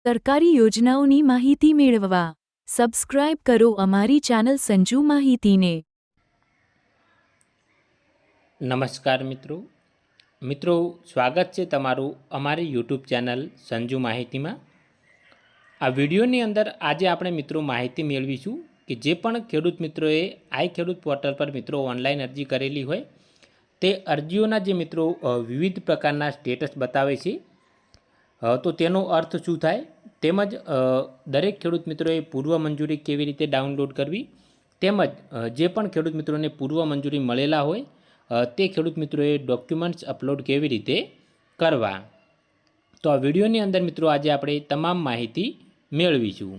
સરકારી યોજનાઓની માહિતી મેળવવા સબસ્ક્રાઇબ કરો અમારી ચેનલ સંજુ માહિતીને। નમસ્કાર મિત્રો સ્વાગત છે તમારું અમારી યુટ્યુબ ચેનલ સંજુ માહિતીમાં। આ વિડીયોની અંદર આજે આપણે મિત્રો માહિતી મેળવીશું કે જે પણ ખેડૂત મિત્રોએ આઈ ખેડૂત પોર્ટલ પર મિત્રો ઓનલાઈન અરજી કરેલી હોય તે અરજીઓના જે મિત્રો વિવિધ પ્રકારના સ્ટેટસ બતાવે છે, તો તેનો અર્થ શું થાય, તેમજ દરેક ખેડૂત મિત્રોએ પૂર્વ મંજૂરી કેવી રીતે ડાઉનલોડ કરવી, તેમજ જે પણ ખેડૂત મિત્રોને પૂર્વ મંજૂરી મળેલા હોય તે ખેડૂત મિત્રોએ ડોક્યુમેન્ટ્સ અપલોડ કેવી રીતે કરવા, તો આ વિડીયોની અંદર મિત્રો આજે આપણે તમામ માહિતી મેળવીશું।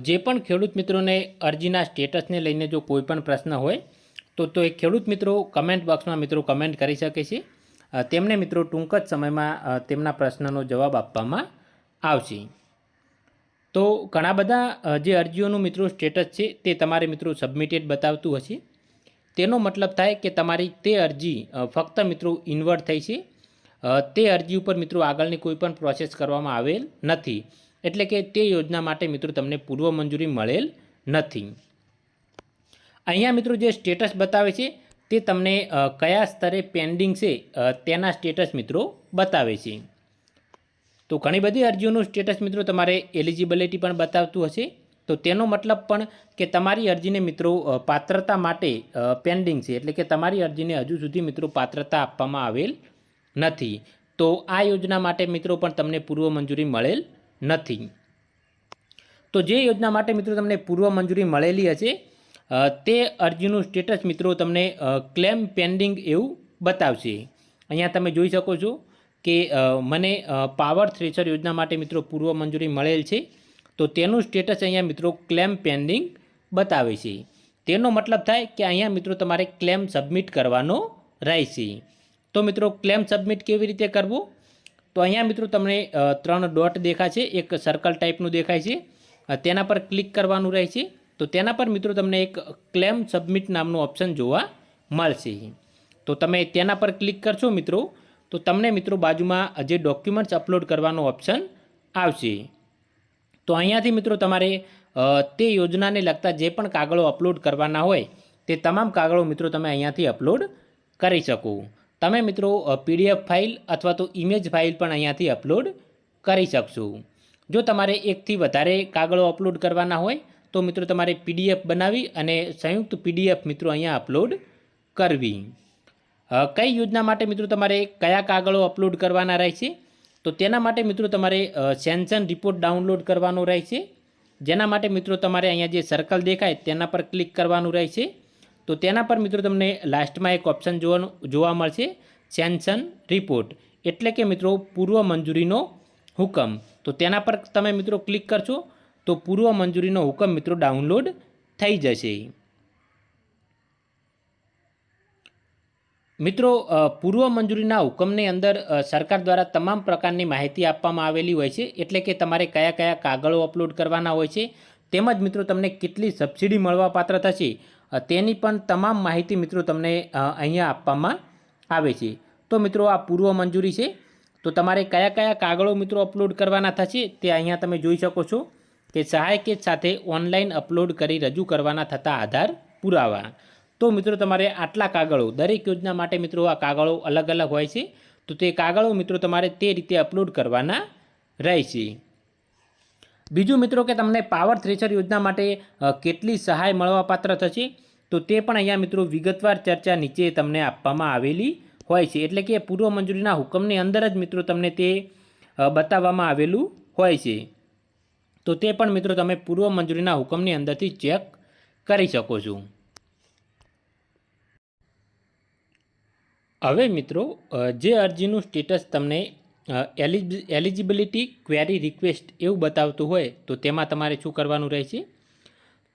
જે પણ ખેડૂત મિત્રોને અરજીના સ્ટેટસને લઈને જો કોઈ પણ પ્રશ્ન હોય તો એ ખેડૂત મિત્રો કમેન્ટ બોક્સમાં મિત્રો કમેન્ટ કરી શકે છે। તેમને મિત્રો ટૂંક જ સમયમાં તેમના પ્રશ્નનો જવાબ આપવામાં આવશે। તો ઘણા બધા જે અરજીઓનું મિત્રો સ્ટેટસ છે તે તમારે મિત્રો સબમિટેડ બતાવતું હશે, તેનો મતલબ થાય કે તમારી તે અરજી ફક્ત મિત્રો ઇન્વર્ટ થઈ છે, તે અરજી ઉપર મિત્રો આગળની કોઈ પણ પ્રોસેસ કરવામાં આવેલ નથી, એટલે કે તે યોજના માટે મિત્રો તમને પૂર્વ મંજૂરી મળેલ નથી। અહીંયા મિત્રો જે સ્ટેટસ બતાવે છે તે તમને કયા સ્તરે પેન્ડિંગ છે તેના સ્ટેટસ મિત્રો બતાવે છે। તો ઘણી બધી અરજીઓનું સ્ટેટસ મિત્રો તમારે એલિજિબિલિટી પણ બતાવતું હશે, તો તેનો મતલબ પણ કે તમારી અરજીને મિત્રો પાત્રતા માટે પેન્ડિંગ છે, એટલે કે તમારી અરજીને હજુ સુધી મિત્રો પાત્રતા આપવામાં આવેલ નથી, તો આ યોજના માટે મિત્રો પણ તમને પૂર્વ મંજૂરી મળેલ નથી। તો જે યોજના માટે મિત્રો તમને પૂર્વ મંજૂરી મળેલી હશે તે અરજીનું સ્ટેટસ મિત્રો તમને ક્લેમ પેન્ડિંગ એવું બતાવશે। અહીંયા તમે જોઈ શકો છો કે મને પાવર થ્રેશર યોજના માટે મિત્રો પૂર્વ મંજૂરી મળેલ છે, તો તેનું સ્ટેટસ અહીંયા મિત્રો ક્લેમ પેન્ડિંગ બતાવે છે। તેનો મતલબ થાય કે અહીંયા મિત્રો તમારે ક્લેમ સબમિટ કરવાનો રહેશે। તો મિત્રો ક્લેમ સબમિટ કેવી રીતે કરવું, તો અહીંયા મિત્રો તમને 3 ડોટ દેખાશે, એક સર્કલ ટાઈપનું દેખાય છે, તેના પર ક્લિક કરવાનું રહેશે। તો તેના પર મિત્રો તમને એક ક્લેમ સબમિટ નામનું ઓપ્શન જોવા મળશે, તો તમે તેના પર ક્લિક કરશો મિત્રો તો તમને મિત્રો બાજુમાં જે ડોક્યુમેન્ટ્સ અપલોડ કરવાનો ઓપ્શન આવશે। તો અહીંયાથી મિત્રો તમારે તે યોજનાને લગતા જે પણ કાગળો અપલોડ કરવાના હોય તે તમામ કાગળો મિત્રો તમે અહીંયાથી અપલોડ કરી શકો। તમે મિત્રો PDF ફાઇલ અથવા તો ઇમેજ ફાઇલ પણ અહીંયાથી અપલોડ કરી શકશો। જો તમારે એકથી વધારે કાગળો અપલોડ કરવાના હોય તો મિત્રો તમારે PDF બનાવી અને સંયુક્ત PDF મિત્રો અહીંયા અપલોડ કરવી। કઈ યોજના માટે મિત્રો તમારે કયા કાગળો અપલોડ કરવાના રહેશે, તો તેના માટે મિત્રો તમારે સેન્શન રિપોર્ટ ડાઉનલોડ કરવાનો રહેશે, જેના માટે મિત્રો તમારે અહીંયા જે સર્કલ દેખાય તેના પર ક્લિક કરવાનું રહેશે। તો તેના પર મિત્રો તમને લાસ્ટમાં એક ઓપ્શન જોવા મળશે, સેન્શન રિપોર્ટ, એટલે કે મિત્રો પૂર્વ મંજૂરીનો હુકમ, તો તેના પર તમે મિત્રો ક્લિક કરશો તો પૂર્વ મંજૂરીનો હુકમ મિત્રો ડાઉનલોડ થઈ જશે। મિત્રો પૂર્વ મંજૂરીના હુકમની અંદર સરકાર દ્વારા તમામ પ્રકારની માહિતી આપવામાં આવેલી હોય છે, એટલે કે તમારે કયા કયા કાગળો અપલોડ કરવાના હોય છે, તેમજ મિત્રો તમને કેટલી સબસિડી મળવાપાત્ર થશે તેની પણ તમામ માહિતી મિત્રો તમને અહીંયા આપવામાં આવે છે। તો મિત્રો આ પૂર્વ મંજૂરી છે, તો તમારે કયા કયા કાગળો મિત્રો અપલોડ કરવાના થશે તે અહીંયા તમે જોઈ શકો છો કે સહાયક સાથે ઓનલાઈન અપલોડ કરી રજૂ કરવાના થતા આધાર પુરાવા। તો મિત્રો તમારે આટલા કાગળો, દરેક યોજના માટે મિત્રો આ કાગળો અલગ અલગ હોય છે, તો તે કાગળો મિત્રો તમારે તે રીતે અપલોડ કરવાના રહેશે। બીજું મિત્રો કે તમને પાવર થ્રેશર યોજના માટે કેટલી સહાય મળવાપાત્ર થશે, તો તે પણ અહીંયા મિત્રો વિગતવાર ચર્ચા નીચે તમને આપવામાં આવેલી હોય છે, એટલે કે પૂર્વ મંજૂરીના હુકમની અંદર જ મિત્રો તમને તે બતાવવામાં આવેલું હોય છે, તો તે પણ મિત્રો તમે પૂર્વ મંજૂરીના હુકમની અંદરથી ચેક કરી શકો છો। હવે મિત્રો જે અરજીનું સ્ટેટસ તમને એલિજિબિલિટી ક્વેરી રિક્વેસ્ટ એવું બતાવતું હોય તો તેમાં તમારે શું કરવાનું રહેશે,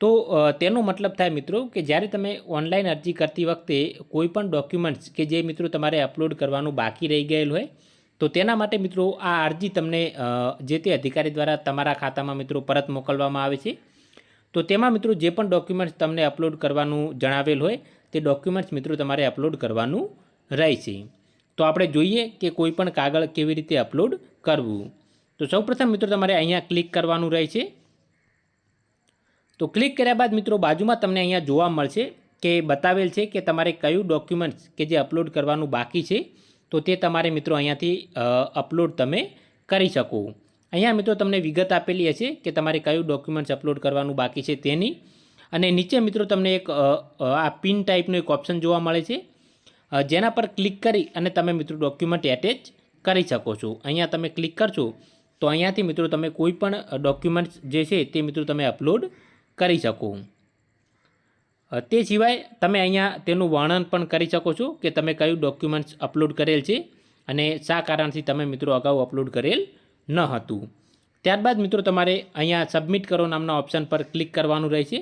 તો તેનો મતલબ થાય મિત્રો કે જ્યારે તમે ઓનલાઈન અરજી કરતી વખતે કોઈ પણ ડોક્યુમેન્ટ્સ કે જે મિત્રો તમારે અપલોડ કરવાનું બાકી રહી ગયેલું હોય તો તેના માટે મિત્રો આ અરજી તમને જે તે અધિકારી દ્વારા તમારા ખાતામાં મિત્રો પરત મોકલવામાં આવે છે। તો તેમાં મિત્રો જે પણ ડોક્યુમેન્ટ્સ તમને અપલોડ કરવાનું જણાવેલ હોય તે ડોક્યુમેન્ટ્સ મિત્રો તમારે અપલોડ કરવાનું રહેશે। તો આપણે જોઈએ કે કોઈ પણ કાગળ કેવી રીતે અપલોડ કરવું. તો સૌપ્રથમ મિત્રો તમારે અહીંયા ક્લિક કરવાનું રહે છે. તો ક્લિક કર્યા બાદ મિત્રો બાજુમાં તમને અહીંયા જોવા મળશે કે બતાવેલ છે કે તમારે કયું ડોક્યુમેન્ટ્સ કે જે અપલોડ કરવાનું બાકી છે તો તે તમારે મિત્રો અહીંયાથી અપલોડ તમે કરી શકો. અહીંયા મિત્રો તમને વિગત આપેલી હશે કે તમારે કયું ડોક્યુમેન્ટ્સ અપલોડ કરવાનું બાકી છે તેની. અને નીચે મિત્રો તમને એક આ પિન ટાઈપનો એક ઓપ્શન જોવા મળે છે, જેના પર ક્લિક કરી અને તમે મિત્રો ડોક્યુમેન્ટ એટેચ કરી શકો છો. અહીંયા તમે ક્લિક કરશો તો અહીંયાથી મિત્રો તમે કોઈ પણ ડોક્યુમેન્ટ્સ જે છે તે મિત્રો તમે અપલોડ કરી શકો. તે સિવાય તમે અહીંયા તેનું વર્ણન પણ કરી શકો છો કે તમે કયું ડોક્યુમેન્ટ્સ અપલોડ કરેલ છે અને શા કારણથી તમે મિત્રો અગાઉ અપલોડ કરેલ ન હતું. ત્યારબાદ મિત્રો તમારે અહીંયા સબમિટ કરો નામના ઓપ્શન પર ક્લિક કરવાનું રહેશે,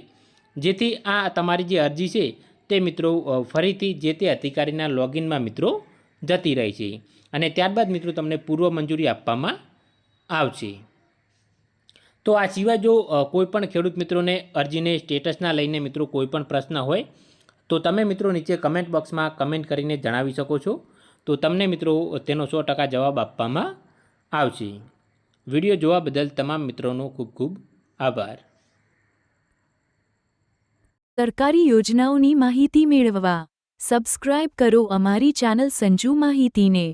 જેથી આ તમારી જે અરજી છે તે મિત્રો ફરીથી જે તે અધિકારીના લોગિનમાં મિત્રો જતી રહે છે અને ત્યારબાદ મિત્રો તમને પૂર્વ મંજૂરી આપવામાં આવશે. તો આ સિવાય જો કોઈ પણ ખેડૂત મિત્રોને અરજીને સ્ટેટસના લઈને મિત્રો કોઈ પણ પ્રશ્ન હોય તો તમે મિત્રો નીચે કમેન્ટ બોક્સમાં કમેન્ટ કરીને જણાવી શકો છો. તો તમને મિત્રો તેનો 100% જવાબ આપવામાં આવશે. વિડીયો જોવા બદલ તમામ મિત્રોનો ખૂબ ખૂબ આભાર. સરકારી યોજનાઓની માહિતી મેળવવા સબસ્ક્રાઇબ કરો અમારી ચેનલ સંજુ માહિતીને.